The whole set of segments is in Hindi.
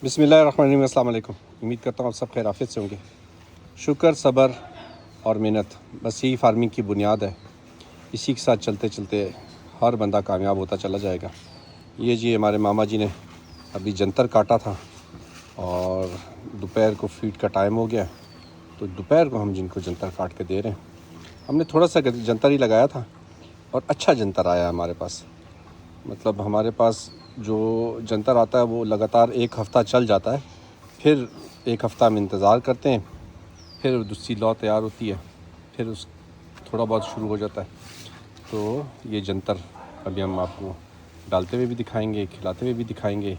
बिस्मिल्लाहिर्रहमानिर्रहीम। अस्सलाम वालेकुम। उम्मीद करता हूँ आप सब खैर आफियत से होंगे। शुक्र, सब्र और मेहनत, बस यही फार्मिंग की बुनियाद है। इसी के साथ चलते चलते हर बंदा कामयाब होता चला जाएगा। ये जी हमारे मामा जी ने अभी जंतर काटा था और दोपहर को फीड का टाइम हो गया, तो दोपहर को हम जिनको जंतर काट के दे रहे हैं। हमने थोड़ा सा जंतर ही लगाया था और अच्छा जंतर आया हमारे पास। मतलब हमारे पास जो जंतर आता है वो लगातार एक हफ़्ता चल जाता है, फिर एक हफ़्ता हम इंतज़ार करते हैं, फिर दूसरी लौ तैयार होती है, फिर उस थोड़ा बहुत शुरू हो जाता है। तो ये जंतर अभी हम आपको डालते हुए भी दिखाएंगे, खिलाते हुए भी दिखाएंगे,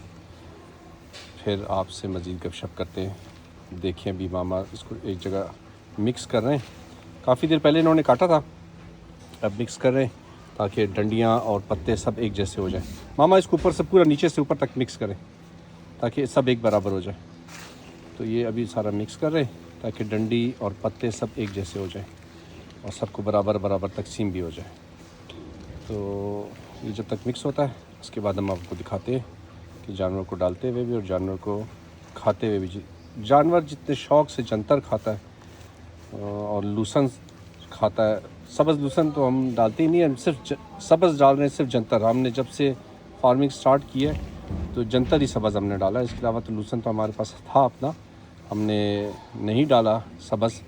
फिर आपसे मज़ीद गपशप करते हैं। देखिए अभी मामा इसको एक जगह मिक्स कर रहे हैं। काफ़ी देर पहले इन्होंने काटा था, अब मिक्स कर रहे हैं ताकि डंडियाँ और पत्ते सब एक जैसे हो जाएं। मामा इसको ऊपर से पूरा नीचे से ऊपर तक मिक्स करें ताकि सब एक बराबर हो जाए। तो ये अभी सारा मिक्स कर रहे हैं ताकि डंडी और पत्ते सब एक जैसे हो जाएं और सबको बराबर बराबर तकसीम भी हो जाए। तो ये जब तक मिक्स होता है उसके बाद हम आपको दिखाते हैं कि जानवर को डालते हुए भी और जानवर को खाते हुए भी। जानवर जितने शौक़ से जंतर खाता है और लूसन खाता है, सब्ज़ लूसन तो हम डालते ही नहीं हैं, सिर्फ सब्ज़ डाल रहे हैं, सिर्फ जंतर। हमने जब से फार्मिंग स्टार्ट की है तो जंतर ही सब्ज़ हमने डाला है। इसके अलावा तो लूसन तो हमारे पास था अपना, हमने नहीं डाला सब्ज़,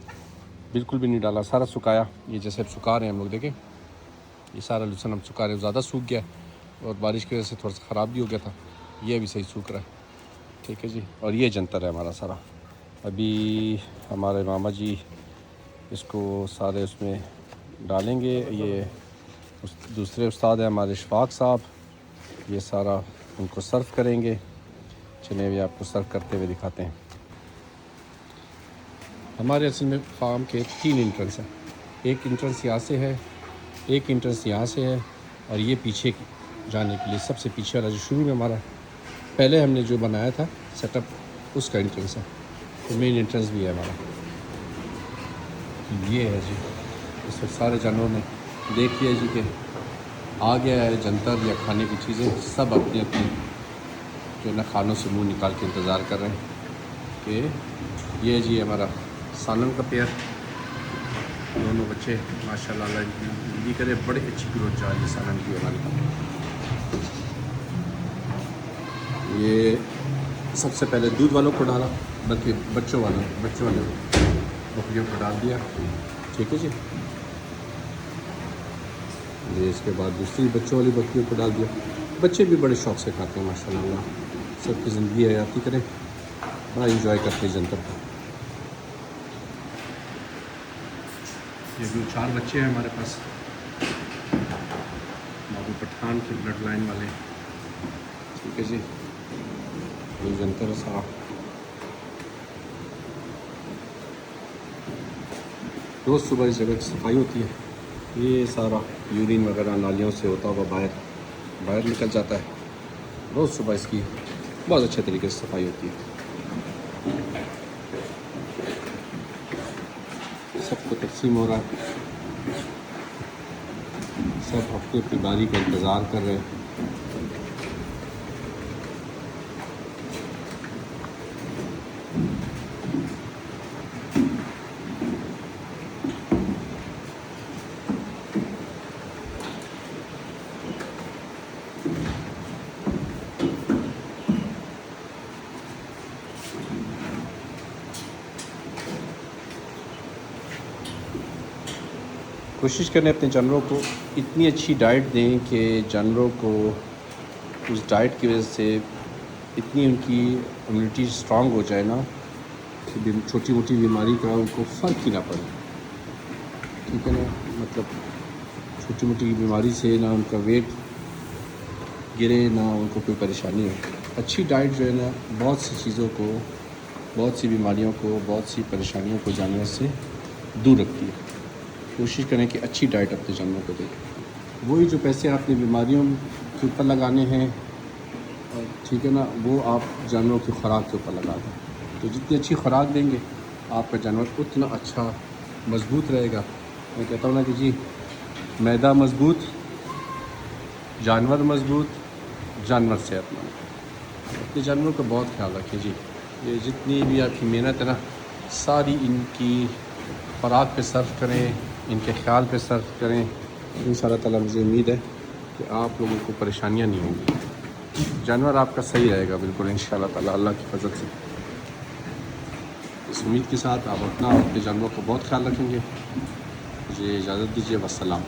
बिल्कुल भी नहीं डाला। सारा सुखाया, ये जैसे अब सुखा रहे हैं हम लोग, देखें ये सारा लूसन हम सुखा रहे हैं। ज़्यादा सूख गया और बारिश की वजह से थोड़ा सा ख़राब भी हो गया था, ये अभी सही सूख रहा है। ठीक है जी। और ये जंतर है हमारा सारा। अभी हमारे मामा जी इसको सारे उसमें डालेंगे। ये दूसरे उस्ताद हैं हमारे शफाक साहब, ये सारा उनको सर्व करेंगे। चलिए अभी आपको सर्व करते हुए दिखाते हैं। हमारे असल में फार्म के 3 इंट्रेंस हैं। एक इंट्रेंस यहाँ से है, एक इंट्रेंस यहाँ से है और ये पीछे जाने के लिए सबसे पीछे वाला जो शुरू में हमारा पहले हमने जो बनाया था सेटअप, उसका इंट्रेंस है। तो मेन इंट्रेंस भी है हमारा, ये है जी। इस वक्त सारे जानवरों ने देख लिया जी कि आ गया है जंतर या खाने की चीज़ें, सब अपनी अपनी जो है ना खानों से मुंह निकाल के इंतज़ार कर रहे हैं कि ये जी हमारा सालन का पेयर। दोनों बच्चे माशाल्लाह अल्लाह इनकी ज़िंदगी करे, बड़ी अच्छी ग्रोथ जा रही है सालन की हमारी। ये सबसे पहले दूध वालों को डाला, बल्कि बच्चों वाले बकरियों को डाल दिया। ठीक है जी। ये इसके बाद दूसरी बच्चों वाली बकरियों को डाल दिया। बच्चे भी बड़े शौक़ से खाते हैं माशाल्लाह, सबकी ज़िंदगी हयाती करें, बड़ा इंजॉय करते हैं जंतर को। ये भी 4 बच्चे हैं हमारे पास, बाबू पठान के ब्लड लाइन वाले। ठीक है जी। ये जंतर सारा रोज़ सुबह इस जगह की सफाई होती है। ये सारा यूरिन वगैरह नालियों से होता हुआ बाहर निकल जाता है। रोज़ सुबह इसकी बहुत अच्छे तरीके से सफाई होती है। सबको तकसीम हो रहा है, सब हफ्ते अपनी बारी का इंतज़ार कर रहे हैं। कोशिश करें अपने जानवरों को इतनी अच्छी डाइट दें कि जानवरों को उस डाइट की वजह से इतनी उनकी इम्यूनिटी स्ट्रांग हो जाए ना कि छोटी मोटी बीमारी का उनको फ़र्क ही ना पड़े। ठीक है ना, मतलब छोटी मोटी बीमारी से ना उनका वेट गिरे, ना उनको कोई परेशानी हो। अच्छी डाइट जो है ना बहुत सी चीज़ों को, बहुत सी बीमारियों को, बहुत सी परेशानियों को जानवर से दूर रखती है। कोशिश करें कि अच्छी डाइट अपने जानवरों को दें। वही जो पैसे आपने बीमारियों के ऊपर लगाने हैं, ठीक है ना, वो आप जानवरों की खुराक के ऊपर लगा दें। तो जितनी अच्छी खुराक देंगे आपका जानवर उतना अच्छा मज़बूत रहेगा। मैं कहता हूँ ना कि जी मैदा मज़बूत, जानवर मज़बूत, जानवर सेहतमंद। अपने जानवरों का बहुत ख्याल रखें जी। ये जितनी भी आपकी मेहनत है ना, सारी इनकी खुराक पे सर्फ करें, इनके ख्याल पे सर्फ करें। इंशाअल्लाह ताला मुझे उम्मीद है कि आप लोगों को परेशानियाँ नहीं होंगी, जानवर आपका सही रहेगा बिल्कुल इंशाअल्लाह ताला अल्लाह की फजल से। इस उम्मीद के साथ आप अपना और अपने जानवरों का बहुत ख्याल रखेंगे। मुझे इजाज़त दीजिए, वस्सलाम।